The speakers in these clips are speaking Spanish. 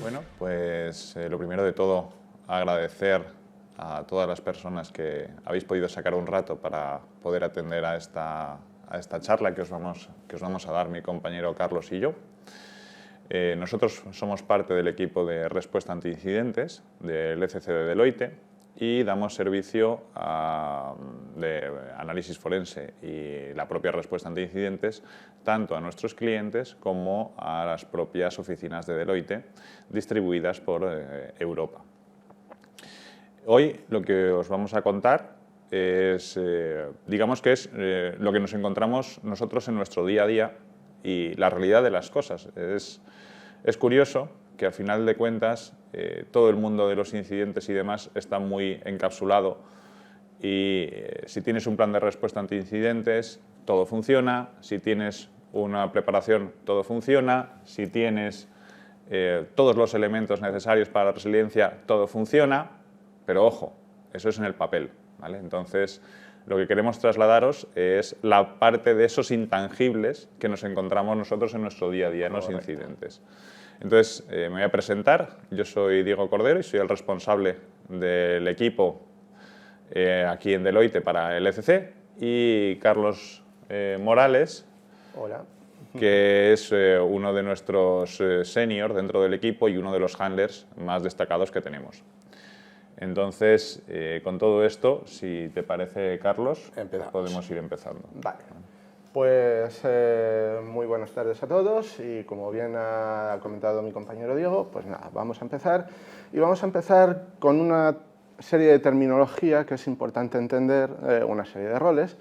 Bueno, pues lo primero de todo, agradecer a todas las personas que habéis podido sacar un rato para poder atender a esta charla que os vamos a dar mi compañero Carlos y yo. Nosotros somos parte del equipo de respuesta ante incidentes del ECC de Deloitte y damos servicio de análisis forense y la propia respuesta ante incidentes tanto a nuestros clientes como a las propias oficinas de Deloitte distribuidas por Europa. Hoy lo que os vamos a contar es, digamos que es lo que nos encontramos nosotros en nuestro día a día y la realidad de las cosas. Es curioso que al final de cuentas todo el mundo de los incidentes y demás está muy encapsulado y si tienes un plan de respuesta ante incidentes, todo funciona, si tienes una preparación, todo funciona, si tienes todos los elementos necesarios para la resiliencia, todo funciona, pero ojo, eso es en el papel, ¿vale? Entonces, lo que queremos trasladaros es la parte de esos intangibles que nos encontramos nosotros en nuestro día a día en los incidentes. Entonces, me voy a presentar. Yo soy Diego Cordero y soy el responsable del equipo aquí en Deloitte para el ECC, y Carlos Morales, hola, que es uno de nuestros seniors dentro del equipo y uno de los handlers más destacados que tenemos. Entonces, con todo esto, si te parece, Carlos, podemos ir empezando. Vale. Pues muy buenas tardes a todos y como bien ha comentado mi compañero Diego, pues nada, vamos a empezar. Y vamos a empezar con una serie de terminología que es importante entender, una serie de roles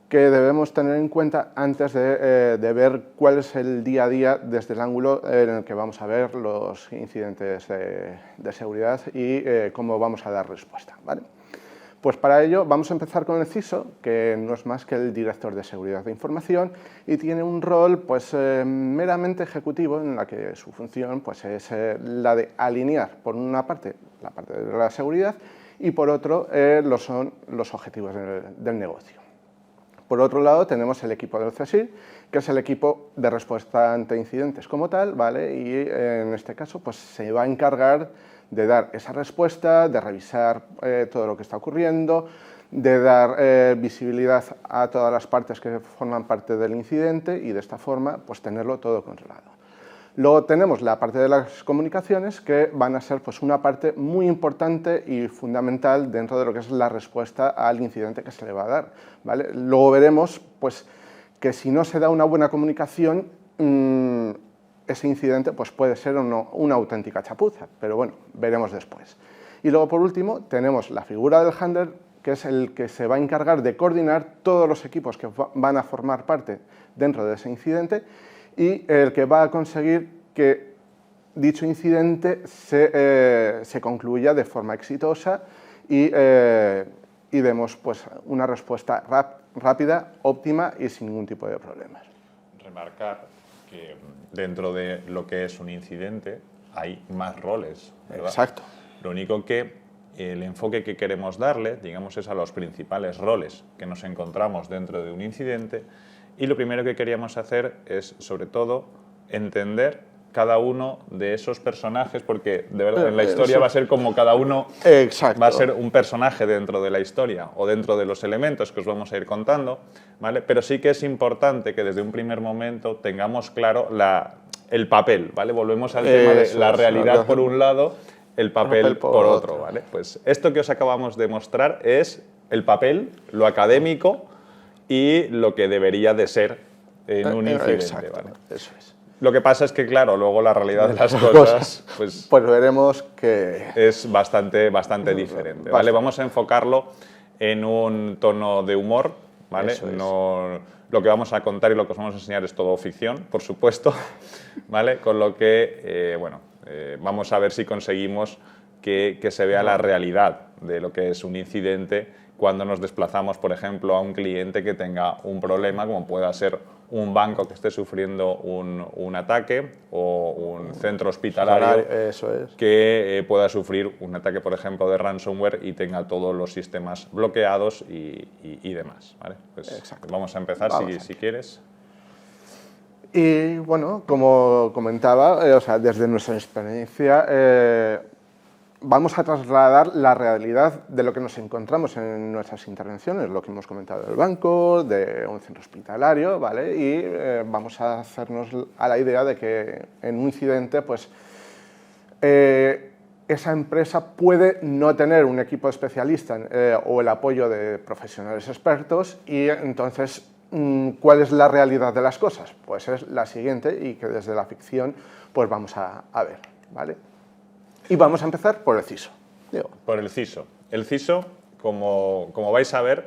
que debemos tener en cuenta antes de ver cuál es el día a día desde el ángulo en el que vamos a ver los incidentes de seguridad y cómo vamos a dar respuesta, ¿vale? Pues para ello vamos a empezar con el CISO, que no es más que el director de seguridad de información y tiene un rol pues, meramente ejecutivo en la que su función pues, es la de alinear, por una parte, la parte de la seguridad y por otro son los objetivos del negocio. Por otro lado tenemos el equipo del CSIR, que es el equipo de respuesta ante incidentes como tal, ¿vale? Y en este caso pues, se va a encargar de dar esa respuesta, de revisar todo lo que está ocurriendo, de dar visibilidad a todas las partes que forman parte del incidente y de esta forma pues, tenerlo todo controlado. Luego tenemos la parte de las comunicaciones, que van a ser pues, una parte muy importante y fundamental dentro de lo que es la respuesta al incidente que se le va a dar, ¿vale? Luego veremos pues, que si no se da una buena comunicación, ese incidente pues, puede ser o no una auténtica chapuza, pero bueno, veremos después. Y luego, por último, tenemos la figura del handler, que es el que se va a encargar de coordinar todos los equipos que van a formar parte dentro de ese incidente y el que va a conseguir que dicho incidente se concluya de forma exitosa y demos pues, una respuesta rápida, óptima y sin ningún tipo de problemas. Remarcar que dentro de lo que es un incidente hay más roles, ¿verdad? Exacto. Lo único que el enfoque que queremos darle, digamos, es a los principales roles que nos encontramos dentro de un incidente, y lo primero que queríamos hacer es, sobre todo, entender cada uno de esos personajes, porque de verdad en la historia va a ser como cada uno va a ser un personaje dentro de la historia o dentro de los elementos que os vamos a ir contando, ¿vale? Pero sí que es importante que desde un primer momento tengamos claro el papel, ¿vale? Volvemos al tema de la realidad por un lado, el papel por otro, ¿vale? Pues esto que os acabamos de mostrar es el papel, lo académico y lo que debería de ser en un incidente, ¿vale? Eso es. Lo que pasa es que, claro, luego la realidad de las cosas pues veremos que es bastante diferente, ¿vale? Vamos a enfocarlo en un tono de humor, ¿vale? No, lo que vamos a contar y lo que os vamos a enseñar es todo ficción, por supuesto, ¿vale? Con lo que, vamos a ver si conseguimos que se vea la realidad de lo que es un incidente cuando nos desplazamos, por ejemplo, a un cliente que tenga un problema, como pueda ser un banco que esté sufriendo un ataque o un centro hospitalario que pueda sufrir un ataque, por ejemplo, de ransomware y tenga todos los sistemas bloqueados y demás, ¿vale? Pues vamos a empezar si quieres. Y bueno, como comentaba, o sea, desde nuestra experiencia vamos a trasladar la realidad de lo que nos encontramos en nuestras intervenciones, lo que hemos comentado del banco, de un centro hospitalario, ¿vale? Y vamos a hacernos a la idea de que en un incidente, pues, esa empresa puede no tener un equipo especialista o el apoyo de profesionales expertos y entonces, ¿cuál es la realidad de las cosas? Pues es la siguiente y que desde la ficción pues vamos a ver, ¿vale? Y vamos a empezar por el CISO. Diego. Por el CISO. El CISO, como vais a ver,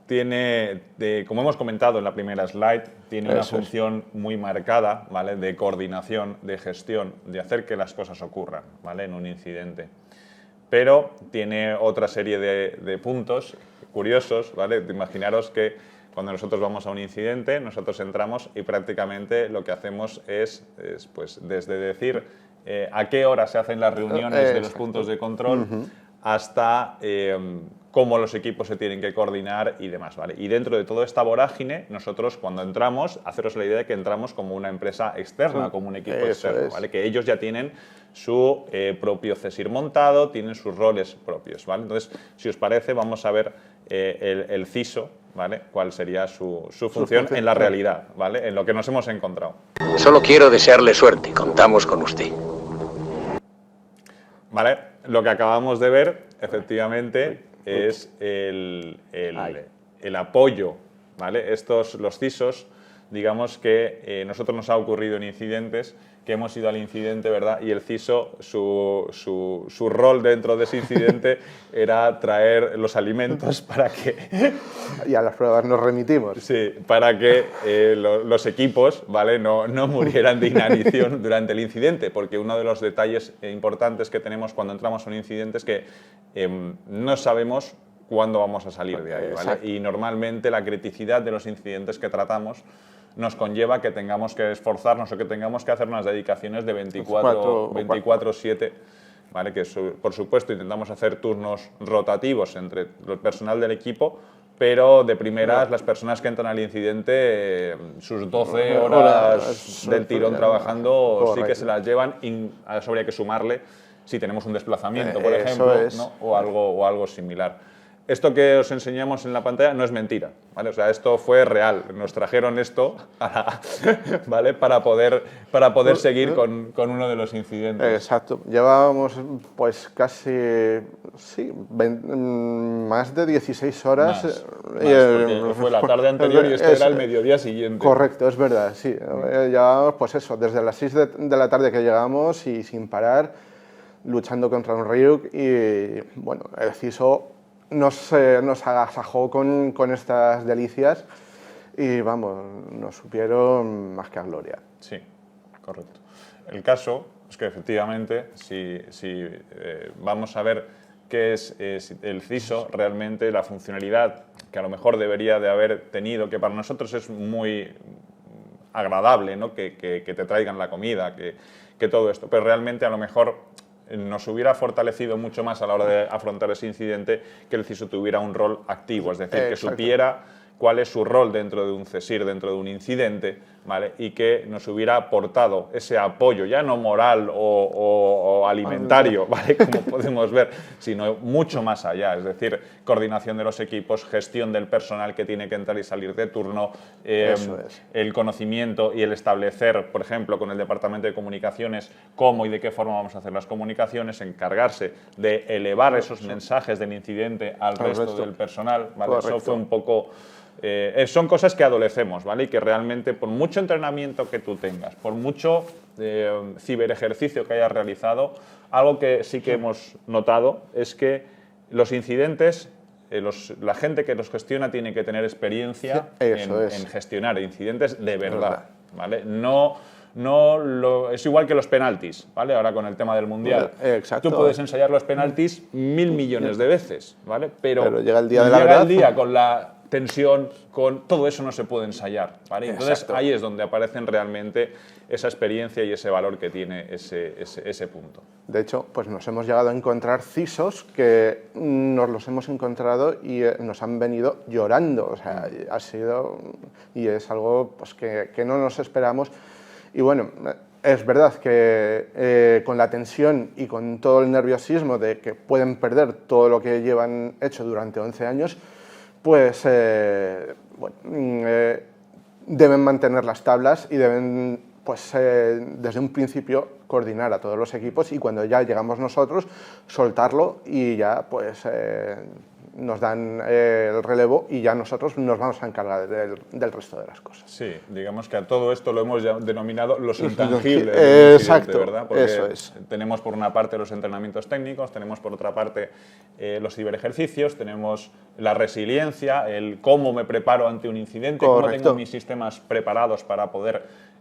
tiene, como hemos comentado en la primera slide, tiene una función muy marcada, ¿vale? De coordinación, de gestión, de hacer que las cosas ocurran, ¿vale? En un incidente. Pero tiene otra serie de puntos curiosos, ¿vale? Imaginaros que cuando nosotros vamos a un incidente, nosotros entramos y prácticamente lo que hacemos es pues, desde decir a qué hora se hacen las reuniones de los puntos de control hasta cómo los equipos se tienen que coordinar y demás, ¿vale? Y dentro de toda esta vorágine, nosotros cuando entramos, haceros la idea de que entramos como una empresa externa, como un equipo externo, ¿vale? Que ellos ya tienen su propio CESIR montado, tienen sus roles propios, ¿vale? Entonces, si os parece, vamos a ver el CISO, ¿vale? Cuál sería su función en la realidad, ¿vale? En lo que nos hemos encontrado. Solo quiero desearle suerte, contamos con usted. Vale, lo que acabamos de ver, efectivamente, es el apoyo, ¿vale? Los CISOs, digamos que nosotros nos ha ocurrido en incidentes que hemos ido al incidente, ¿verdad? Y el CISO, su rol dentro de ese incidente era traer los alimentos para que... Y a las pruebas nos remitimos. Sí, para que los equipos, ¿vale? no murieran de inanición durante el incidente, porque uno de los detalles importantes que tenemos cuando entramos a un incidente es que no sabemos cuándo vamos a salir de ahí, ¿vale? Y normalmente la criticidad de los incidentes que tratamos nos conlleva que tengamos que esforzarnos o que tengamos que hacer unas dedicaciones de 24/7, ¿vale? Que por supuesto intentamos hacer turnos rotativos entre el personal del equipo, pero de primeras las personas que entran al incidente, sus 12 horas del tirón trabajando, sí que se las llevan, a eso habría que sumarle si tenemos un desplazamiento, por ejemplo, ¿no? o algo similar. Esto que os enseñamos en la pantalla no es mentira, ¿vale? O sea, esto fue real. Nos trajeron esto ¿vale? para poder seguir con uno de los incidentes. Exacto. Llevábamos pues casi, sí, más de 16 horas. Porque fue la tarde anterior y esto era el mediodía siguiente. Correcto, es verdad, sí. Llevábamos pues eso, desde las 6 de la tarde que llegamos y sin parar, luchando contra un Ryuk y, bueno, el CISO nos agasajó con estas delicias y, vamos, nos supieron más que a gloria. Sí, correcto. El caso es que, efectivamente, si vamos a ver qué es el CISO, realmente la funcionalidad que a lo mejor debería de haber tenido, que para nosotros es muy agradable, ¿no? que te traigan la comida, que todo esto, pero realmente a lo mejor nos hubiera fortalecido mucho más a la hora de afrontar ese incidente que el CISO tuviera un rol activo, es decir, que supiera cuál es su rol dentro de un CESIR, dentro de un incidente, ¿vale? Y que nos hubiera aportado ese apoyo, ya no moral o alimentario, ¿vale? Como podemos ver, sino mucho más allá, es decir, coordinación de los equipos, gestión del personal que tiene que entrar y salir de turno, el conocimiento y el establecer, por ejemplo, con el Departamento de Comunicaciones, cómo y de qué forma vamos a hacer las comunicaciones, encargarse de elevar esos mensajes del incidente al resto del personal, ¿vale? Eso fue un poco... son cosas que adolecemos, ¿vale? Y que realmente, por mucho entrenamiento que tú tengas, por mucho ciberejercicio que hayas realizado, algo que sí que hemos notado es que los incidentes, la gente que los gestiona tiene que tener experiencia en gestionar incidentes de verdad, ¿vale? Es igual que los penaltis, ¿vale? Ahora con el tema del Mundial. Exacto. Tú puedes ensayar los penaltis 1000 millones de veces, ¿vale? Pero llega el día de la verdad. Llega el día con la tensión, todo eso no se puede ensayar, ¿vale? Entonces ahí es donde aparecen realmente esa experiencia y ese valor que tiene ese punto. De hecho, pues nos hemos llegado a encontrar CISOs que nos los hemos encontrado y nos han venido llorando, o sea, ha sido, y es algo pues, que no nos esperamos. Y bueno, es verdad que con la tensión y con todo el nerviosismo de que pueden perder todo lo que llevan hecho durante 11 años, pues deben mantener las tablas y deben, pues desde un principio, coordinar a todos los equipos y cuando ya llegamos nosotros, soltarlo y ya pues nos dan el relevo y ya nosotros nos vamos a encargar del resto de las cosas. Sí, digamos que a todo esto lo hemos denominado los intangibles. Exacto, ¿verdad? Porque eso es. Tenemos por una parte los entrenamientos técnicos, tenemos por otra parte los ciberejercicios, tenemos la resiliencia, el cómo me preparo ante un incidente, Correcto. cómo tengo mis sistemas preparados para poder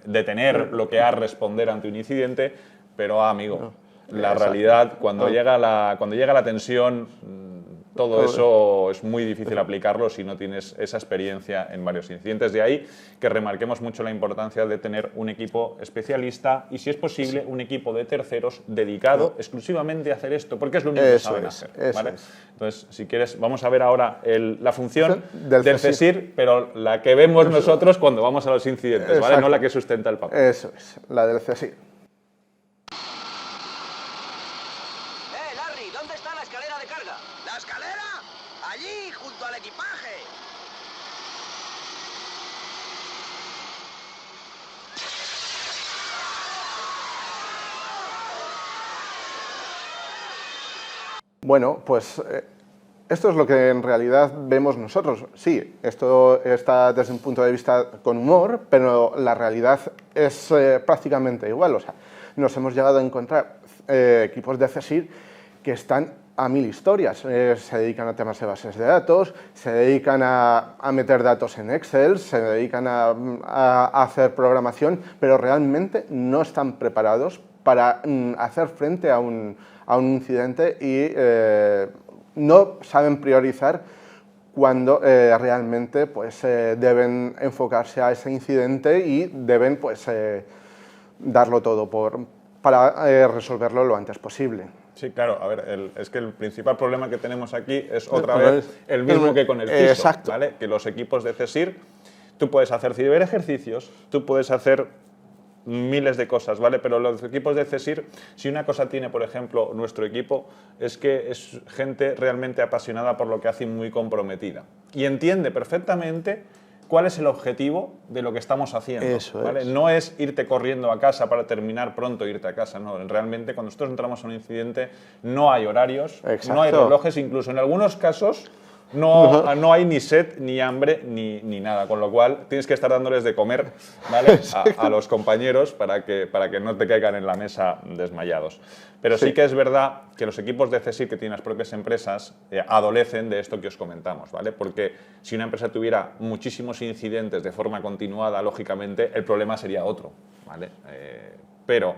detener, bloquear, responder ante un incidente, pero amigo, la realidad, cuando llega la tensión, todo eso es muy difícil aplicarlo si no tienes esa experiencia en varios incidentes. De ahí que remarquemos mucho la importancia de tener un equipo especialista y, si es posible, un equipo de terceros dedicado exclusivamente a hacer esto, porque es lo único que saben hacer. ¿Vale? Entonces, si quieres, vamos a ver ahora la función del CSIR, pero la que vemos nosotros cuando vamos a los incidentes, ¿vale? No la que sustenta el papel. Eso es, la del CSIR. Larry, ¿dónde está la escalera de carga? ¿La escalera? Allí, junto al equipaje. Bueno, pues esto es lo que en realidad vemos nosotros. Sí, esto está desde un punto de vista con humor, pero la realidad es prácticamente igual. O sea, nos hemos llegado a encontrar equipos de CSIR que están a 1000 historias. Se dedican a temas de bases de datos, se dedican a meter datos en Excel, se dedican a hacer programación, pero realmente no están preparados para hacer frente a un incidente y no saben priorizar cuando realmente pues, deben enfocarse a ese incidente y deben pues, darlo todo para resolverlo lo antes posible. Sí, claro, a ver, es que el principal problema que tenemos aquí es otra vez el mismo que con el CISO, exacto. ¿vale? Que los equipos de CSIR, tú puedes hacer ciberejercicios, tú puedes hacer miles de cosas, ¿vale? Pero los equipos de CSIR, si una cosa tiene, por ejemplo, nuestro equipo, es que es gente realmente apasionada por lo que hace y muy comprometida. Y entiende perfectamente cuál es el objetivo de lo que estamos haciendo. Eso ¿vale? es. No es irte corriendo a casa para terminar pronto e irte a casa, no. Realmente, cuando nosotros entramos a un incidente, no hay horarios, Exacto. no hay relojes, incluso en algunos casos no hay ni sed, ni hambre, ni nada. Con lo cual, tienes que estar dándoles de comer, ¿vale? a los compañeros para que no te caigan en la mesa desmayados. Pero sí que es verdad que los equipos de CSIR que tienen las propias empresas adolecen de esto que os comentamos, ¿vale? Porque si una empresa tuviera muchísimos incidentes de forma continuada, lógicamente el problema sería otro, ¿vale? Pero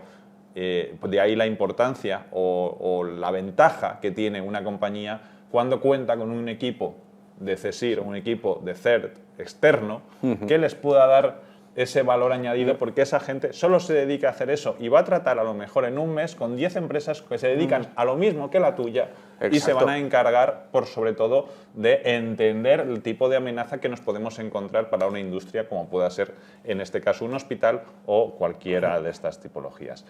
de ahí la importancia o la ventaja que tiene una compañía cuando cuenta con un equipo de CSIR, un equipo de CERT externo, que les pueda dar ese valor añadido, porque esa gente solo se dedica a hacer eso y va a tratar a lo mejor en un mes con 10 empresas que se dedican a lo mismo que la tuya. Exacto. Y se van a encargar, sobre todo, de entender el tipo de amenaza que nos podemos encontrar para una industria como pueda ser, en este caso, un hospital o cualquiera de estas tipologías.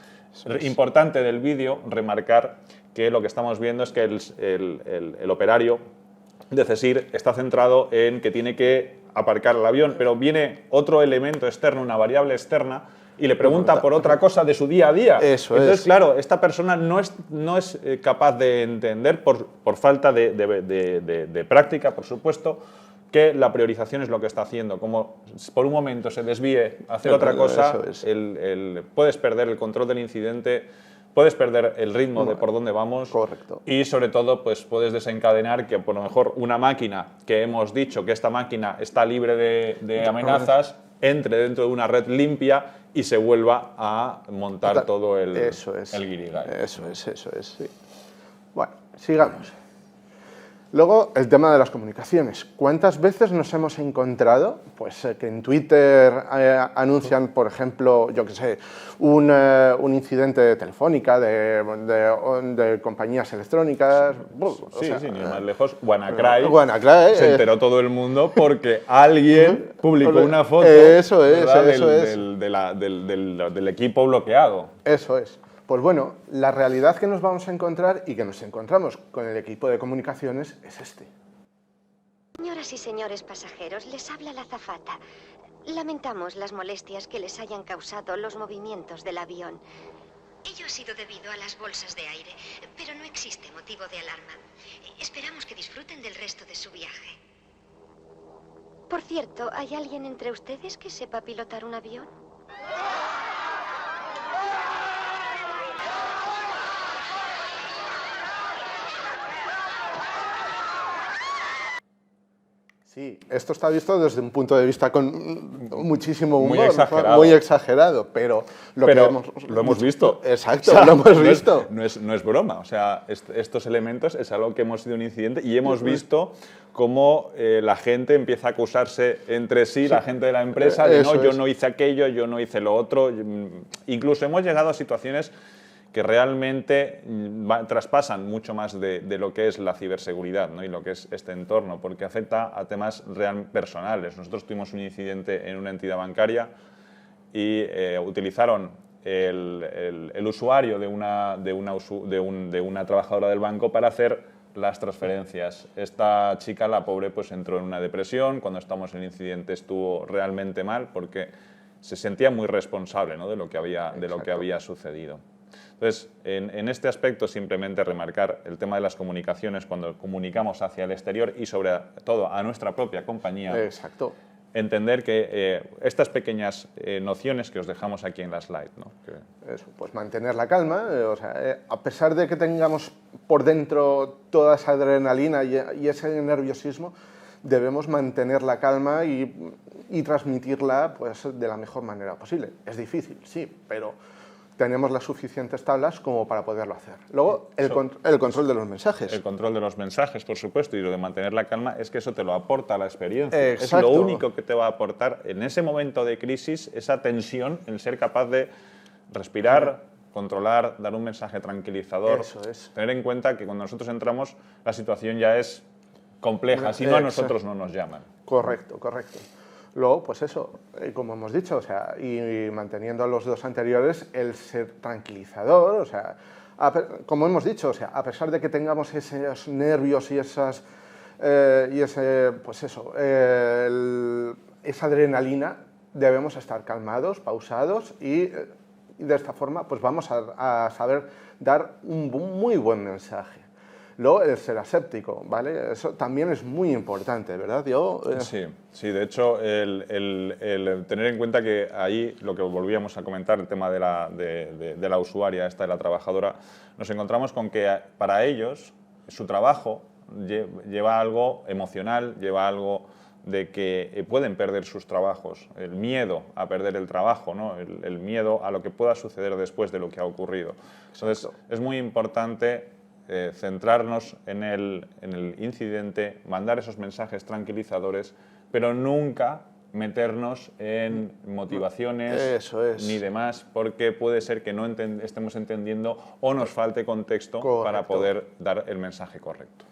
Importante del vídeo remarcar que lo que estamos viendo es que el operario de CSIR está centrado en que tiene que aparcar el avión, pero viene otro elemento externo, una variable externa, y le pregunta por otra cosa de su día a día. Entonces, claro, esta persona no es capaz de entender, por falta de práctica, por supuesto, que la priorización es lo que está haciendo. Como por un momento se desvíe a hacer otra cosa, puedes perder el control del incidente, puedes perder el ritmo de por dónde vamos. Correcto. Y sobre todo, pues puedes desencadenar que por lo mejor una máquina que hemos dicho que esta máquina está libre de amenazas, entre dentro de una red limpia y se vuelva a montar todo el guirigay. Eso es, sí. Bueno, sigamos. Luego, el tema de las comunicaciones. ¿Cuántas veces nos hemos encontrado pues, que en Twitter anuncian, por ejemplo, yo qué sé, un incidente de Telefónica, de compañías electrónicas? Sí, ni más lejos, WannaCry, WannaCry se enteró todo el mundo porque alguien publicó una foto eso es, ¿verdad? Eso es. Del equipo bloqueado. Eso es. Pues bueno, la realidad que nos vamos a encontrar y que nos encontramos con el equipo de comunicaciones es este. Señoras y señores pasajeros, les habla la azafata. Lamentamos las molestias que les hayan causado los movimientos del avión. Ello ha sido debido a las bolsas de aire, pero no existe motivo de alarma. Esperamos que disfruten del resto de su viaje. Por cierto, ¿hay alguien entre ustedes que sepa pilotar un avión? Sí, esto está visto desde un punto de vista con muchísimo humor, muy exagerado, pero lo hemos visto. Exacto, O sea, lo hemos visto. No es broma, o sea, estos elementos es algo que hemos sido un incidente y hemos visto cómo la gente empieza a acusarse entre sí, la gente de la empresa, de no, yo no hice aquello, yo no hice lo otro. Incluso hemos llegado a situaciones que realmente traspasan mucho más de lo que es la ciberseguridad, ¿no? Y lo que es este entorno, porque afecta a temas personales. Nosotros tuvimos un incidente en una entidad bancaria y utilizaron el usuario de una trabajadora del banco para hacer las transferencias. Esta chica, la pobre, pues entró en una depresión. Cuando estamos en el incidente estuvo realmente mal porque se sentía muy responsable, ¿no? de lo que había sucedido. Entonces, en este aspecto, simplemente remarcar el tema de las comunicaciones cuando comunicamos hacia el exterior y sobre todo a nuestra propia compañía. Exacto. Entender que estas pequeñas nociones que os dejamos aquí en la slide, ¿no? Eso, pues mantener la calma, a pesar de que tengamos por dentro toda esa adrenalina y ese nerviosismo, debemos mantener la calma y transmitirla pues, de la mejor manera posible. Es difícil, sí, pero tenemos las suficientes tablas como para poderlo hacer. Luego, el control de los mensajes. El control de los mensajes, por supuesto, y lo de mantener la calma es que eso te lo aporta la experiencia. Exacto. Es lo único que te va a aportar en ese momento de crisis, esa tensión, el ser capaz de respirar, controlar, dar un mensaje tranquilizador. Eso es. Tener en cuenta que cuando nosotros entramos la situación ya es compleja, si no a nosotros no nos llaman. Correcto, correcto. Luego, pues eso, como hemos dicho, o sea, y manteniendo los dos anteriores, el ser tranquilizador, o sea, como hemos dicho, o sea, a pesar de que tengamos esos nervios y esas, pues eso, esa adrenalina, debemos estar calmados, pausados y de esta forma, pues vamos a saber dar un muy buen mensaje. Luego, el ser aséptico, ¿vale? Eso también es muy importante, ¿verdad, Diego? Sí, de hecho, el tener en cuenta que ahí, lo que volvíamos a comentar, el tema de la usuaria, esta de la trabajadora, nos encontramos con que para ellos, su trabajo lleva algo emocional, lleva algo de que pueden perder sus trabajos, el miedo a perder el trabajo, ¿no? el miedo a lo que pueda suceder después de lo que ha ocurrido. Entonces, es muy importante centrarnos en el incidente, mandar esos mensajes tranquilizadores, pero nunca meternos en motivaciones ni demás, porque puede ser que no estemos entendiendo o nos falte contexto para poder dar el mensaje correcto.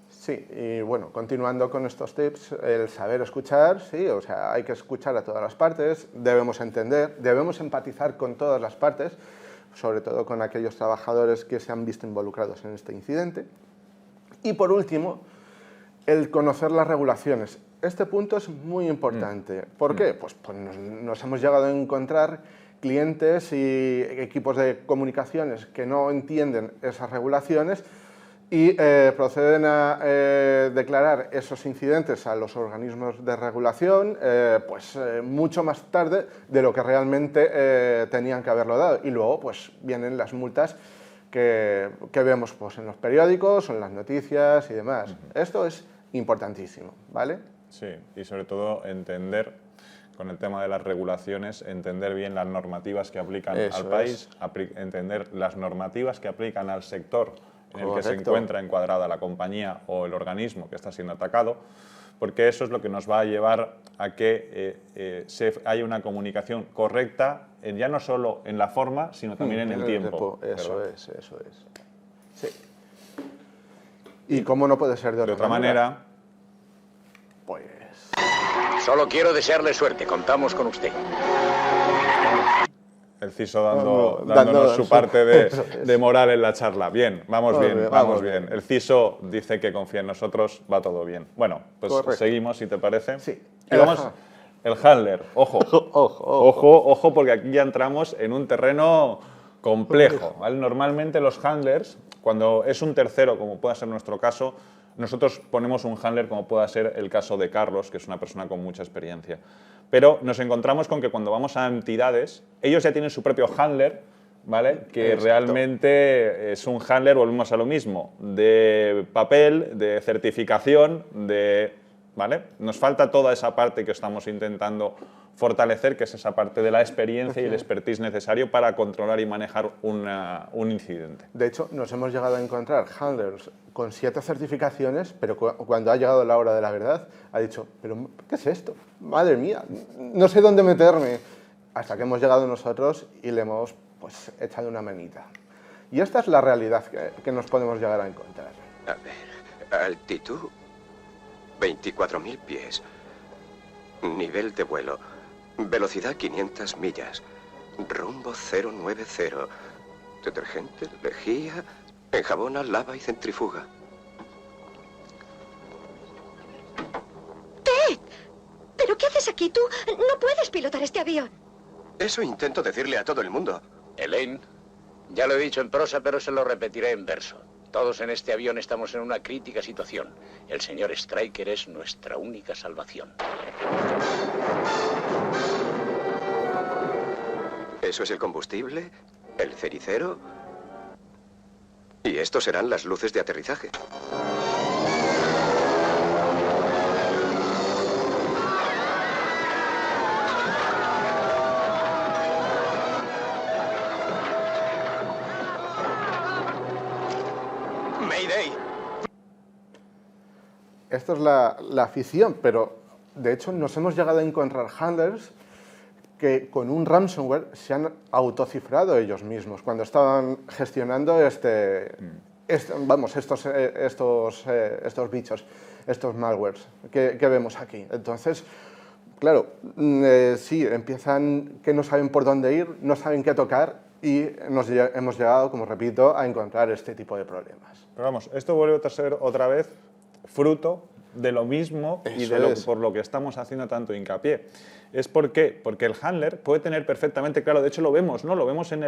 Sí, y bueno, continuando con estos tips, el saber escuchar, sí, o sea, hay que escuchar a todas las partes, debemos entender, debemos empatizar con todas las partes, sobre todo con aquellos trabajadores que se han visto involucrados en este incidente. Y por último, el conocer las regulaciones. Este punto es muy importante. ¿Por qué? Pues nos hemos llegado a encontrar clientes y equipos de comunicaciones que no entienden esas regulaciones y proceden a declarar esos incidentes a los organismos de regulación mucho más tarde de lo que realmente tenían que haberlo dado. Y luego pues, vienen las multas que vemos pues, en los periódicos, en las noticias y demás. Esto es importantísimo, ¿vale? Sí, y sobre todo entender, con el tema de las regulaciones, entender bien las normativas que aplican al país, entender las normativas que aplican al sector en el que se Correcto. encuentra encuadrada la compañía o el organismo que está siendo atacado, porque eso es lo que nos va a llevar a que haya una comunicación correcta, ya no solo en la forma, sino también en el tiempo. Eso ¿verdad? es. Sí. Y cómo no puede ser de De otra otra manera, pues Solo quiero desearle suerte. Contamos con usted. el CISO dándonos dándonos su parte eso es. de moral en la charla. Bien, vamos Vamos bien. bien. El CISO dice que confía en nosotros, va todo bien. Bueno, pues Correcto. seguimos, si te parece. Sí. Y vamos, el handler, ojo. Ojo, porque aquí ya entramos en un terreno complejo, ¿vale? Normalmente los handlers, cuando es un tercero, como pueda ser nuestro caso, nosotros ponemos un handler como pueda ser el caso de Carlos, que es una persona con mucha experiencia. Pero nos encontramos con que cuando vamos a entidades, ellos ya tienen su propio handler, ¿vale? Que Exacto. realmente es un handler, volvemos a lo mismo, de papel, de certificación, ¿vale? Nos falta toda esa parte que estamos intentando fortalecer, que es esa parte de la experiencia y el expertise necesario para controlar y manejar un incidente. De hecho, nos hemos llegado a encontrar handlers con 7 certificaciones, pero cuando ha llegado la hora de la verdad, ha dicho, ¿pero qué es esto? Madre mía, no sé dónde meterme. Hasta que hemos llegado nosotros y le hemos pues, echado una manita. Y esta es la realidad que nos podemos llegar a encontrar. A ver, altitud, 24.000 pies. Nivel de vuelo, velocidad 500 millas. Rumbo 090. Detergente, lejía, enjabona, lava y centrifuga. ¿Pero qué haces aquí? Tú no puedes pilotar este avión. Eso intento decirle a todo el mundo. Elaine, ya lo he dicho en prosa, pero se lo repetiré en verso. Todos en este avión estamos en una crítica situación. El señor Stryker es nuestra única salvación. Eso es el combustible, el cericero. Y estos serán las luces de aterrizaje. Mayday. Esto es la afición, pero de hecho nos hemos llegado a encontrar handlers que con un ransomware se han autocifrado ellos mismos cuando estaban gestionando estos bichos, estos malwares que vemos aquí. Entonces, claro, sí, empiezan que no saben por dónde ir, no saben qué tocar y hemos llegado, como repito, a encontrar este tipo de problemas. Pero vamos, esto vuelve a ser otra vez fruto de lo mismo y Eso de es. por lo que estamos haciendo tanto hincapié. ¿Es por qué? Porque el handler puede tener perfectamente claro, de hecho lo vemos, ¿no? Lo vemos en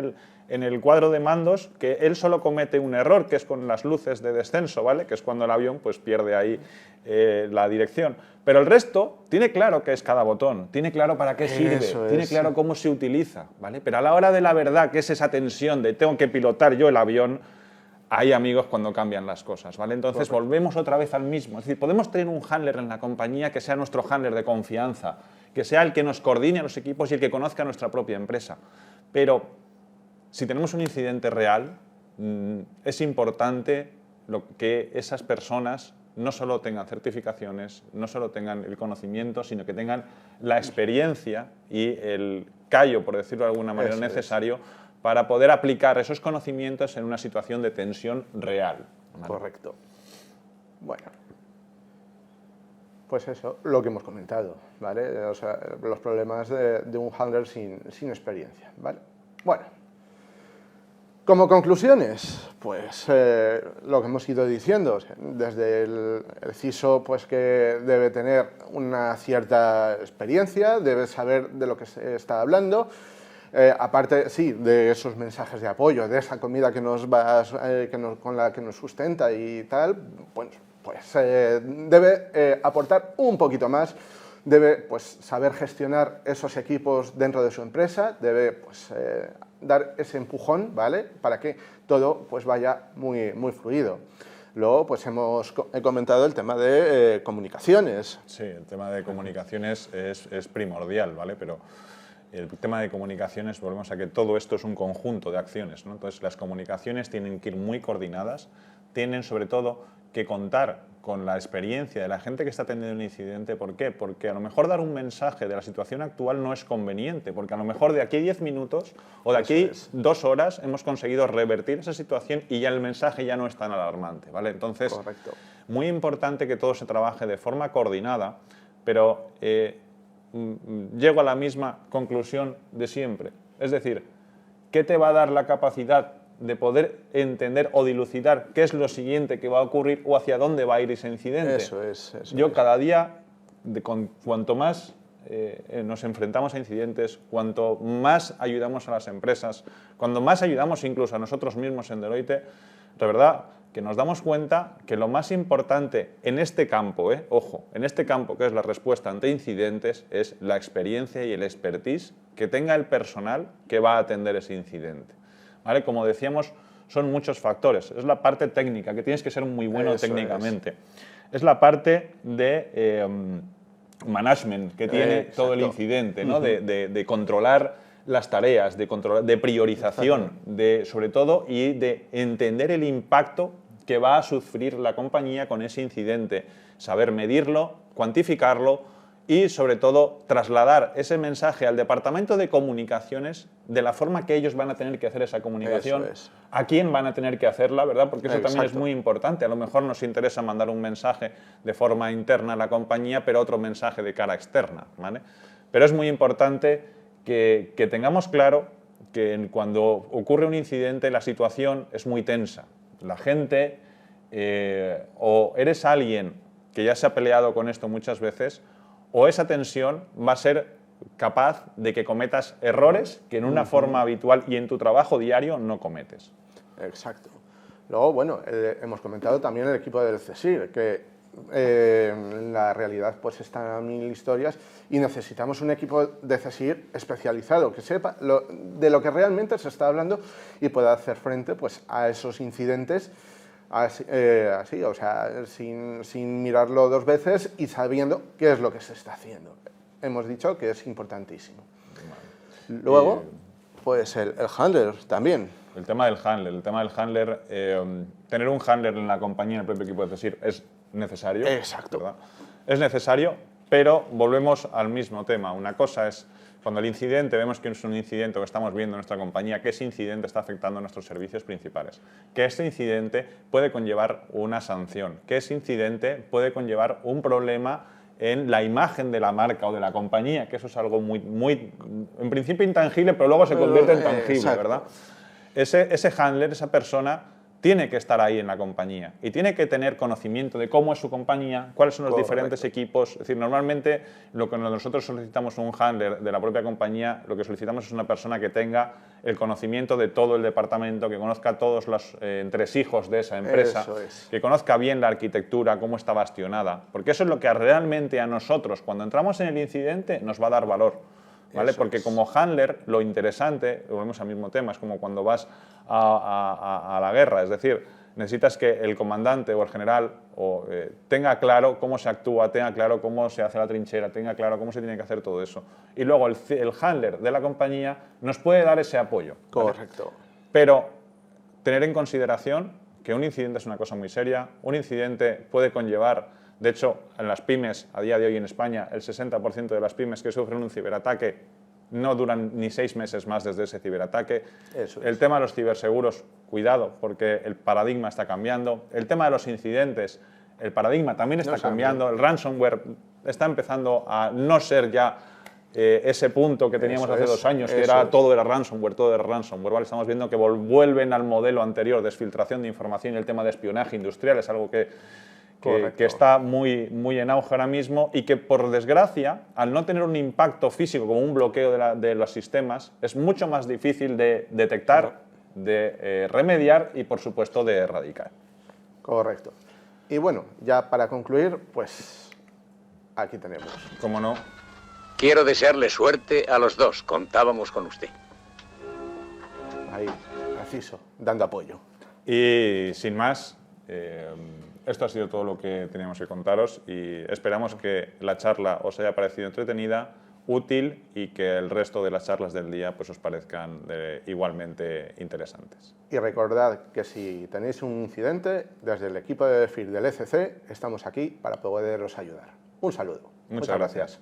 el cuadro de mandos, que él solo comete un error, que es con las luces de descenso, ¿vale? Que es cuando el avión pues, pierde ahí la dirección. Pero el resto tiene claro qué es cada botón, tiene claro para qué sirve, Eso tiene es. claro cómo se utiliza, ¿vale? Pero a la hora de la verdad, que es esa tensión de tengo que pilotar yo el avión, hay amigos cuando cambian las cosas, ¿vale? Entonces volvemos otra vez al mismo. Es decir, podemos tener un handler en la compañía que sea nuestro handler de confianza, que sea el que nos coordine a los equipos y el que conozca nuestra propia empresa. Pero si tenemos un incidente real, es importante que esas personas no solo tengan certificaciones, no solo tengan el conocimiento, sino que tengan la experiencia y el callo, por decirlo de alguna manera, Eso es. necesario para poder aplicar esos conocimientos en una situación de tensión real. ¿Vale? Correcto. Bueno, pues eso, lo que hemos comentado, ¿vale? O sea, los problemas de un handler sin experiencia, ¿vale? Bueno, como conclusiones, pues lo que hemos ido diciendo, o sea, desde el CISO, pues que debe tener una cierta experiencia, debe saber de lo que se está hablando. Aparte, sí, de esos mensajes de apoyo, de esa comida con la que nos sustenta y tal, pues debe aportar un poquito más, debe pues, saber gestionar esos equipos dentro de su empresa, debe pues, dar ese empujón, ¿vale? Para que todo pues, vaya muy, muy fluido. Luego, pues he comentado el tema de comunicaciones. Sí, el tema de comunicaciones es primordial, ¿vale? Pero el tema de comunicaciones, volvemos a que todo esto es un conjunto de acciones, ¿no? Entonces, las comunicaciones tienen que ir muy coordinadas, tienen sobre todo que contar con la experiencia de la gente que está atendiendo un incidente. ¿Por qué? Porque a lo mejor dar un mensaje de la situación actual no es conveniente, porque a lo mejor de aquí a 10 minutos o de aquí 2 horas hemos conseguido revertir esa situación y ya el mensaje ya no es tan alarmante, ¿vale? Entonces, Correcto. muy importante que todo se trabaje de forma coordinada, pero llego a la misma conclusión de siempre. Es decir, ¿qué te va a dar la capacidad de poder entender o dilucidar qué es lo siguiente que va a ocurrir o hacia dónde va a ir ese incidente? Eso es. Yo cada día, cuanto más nos enfrentamos a incidentes, cuanto más ayudamos a las empresas, cuando más ayudamos incluso a nosotros mismos en Deloitte, de verdad que nos damos cuenta que lo más importante en este campo, ojo, en este campo que es la respuesta ante incidentes, es la experiencia y el expertise que tenga el personal que va a atender ese incidente. ¿Vale? Como decíamos, son muchos factores. Es la parte técnica, que tienes que ser muy bueno técnicamente. Es la parte de management que tiene todo el incidente, ¿no? De controlar las tareas, de priorización, sobre todo, y de entender el impacto que va a sufrir la compañía con ese incidente. Saber medirlo, cuantificarlo y, sobre todo, trasladar ese mensaje al departamento de comunicaciones de la forma que ellos van a tener que hacer esa comunicación, a quién van a tener que hacerla, ¿verdad? Porque eso también es muy importante. A lo mejor nos interesa mandar un mensaje de forma interna a la compañía, pero otro mensaje de cara externa, ¿vale? Pero es muy importante que tengamos claro que cuando ocurre un incidente la situación es muy tensa. La gente, o eres alguien que ya se ha peleado con esto muchas veces, o esa tensión va a ser capaz de que cometas errores que en una forma habitual y en tu trabajo diario no cometes. Exacto. Luego, bueno, hemos comentado también el equipo del CSIR, que en la realidad pues están a mil historias y necesitamos un equipo de CSIR especializado, que sepa de lo que realmente se está hablando y pueda hacer frente pues, a esos incidentes así, o sea, sin mirarlo 2 veces y sabiendo qué es lo que se está haciendo. Hemos dicho que es importantísimo. Luego, pues el handler también. El tema del handler, tener un handler en la compañía, en el propio equipo de CSIR, es necesario. Exacto. ¿Verdad? Es necesario, pero volvemos al mismo tema. Una cosa es cuando el incidente, vemos que es un incidente que estamos viendo en nuestra compañía, que ese incidente está afectando a nuestros servicios principales, que ese incidente puede conllevar una sanción, que ese incidente puede conllevar un problema en la imagen de la marca o de la compañía, que eso es algo muy en principio intangible, pero luego se convierte en tangible, ¿verdad? Ese handler, esa persona, tiene que estar ahí en la compañía y tiene que tener conocimiento de cómo es su compañía, cuáles son los diferentes equipos. Es decir, normalmente lo que nosotros solicitamos un handler de la propia compañía, lo que solicitamos es una persona que tenga el conocimiento de todo el departamento, que conozca todos los entresijos de esa empresa, que conozca bien la arquitectura, cómo está bastionada, porque eso es lo que realmente a nosotros, cuando entramos en el incidente, nos va a dar valor. ¿Vale? Porque como handler, lo interesante, volvemos al mismo tema, es como cuando vas a la guerra, es decir, necesitas que el comandante o el general tenga claro cómo se actúa, tenga claro cómo se hace la trinchera, tenga claro cómo se tiene que hacer todo eso. Y luego el handler de la compañía nos puede dar ese apoyo. ¿Vale? Correcto. Pero tener en consideración que un incidente es una cosa muy seria, un incidente puede conllevar. De hecho, en las pymes, a día de hoy en España, el 60% de las pymes que sufren un ciberataque no duran ni 6 meses más desde ese ciberataque. El tema de los ciberseguros, cuidado, porque el paradigma está cambiando. El tema de los incidentes, el paradigma también está cambiando. El ransomware está empezando a no ser ya ese punto que teníamos hace 2 años, que todo era ransomware, ¿vale? Estamos viendo que vuelven al modelo anterior de exfiltración de información y el tema de espionaje industrial es algo que está muy en auge ahora mismo y que, por desgracia, al no tener un impacto físico como un bloqueo de los sistemas, es mucho más difícil de detectar, de remediar y, por supuesto, de erradicar. Correcto. Y bueno, ya para concluir, pues aquí tenemos. ¿Cómo no? Quiero desearle suerte a los dos. Contábamos con usted. Ahí, preciso, dando apoyo. Y sin más, esto ha sido todo lo que teníamos que contaros y esperamos que la charla os haya parecido entretenida, útil y que el resto de las charlas del día pues os parezcan igualmente interesantes. Y recordad que si tenéis un incidente, desde el equipo de DEFIR del ECC estamos aquí para poderos ayudar. Un saludo. Muchas gracias.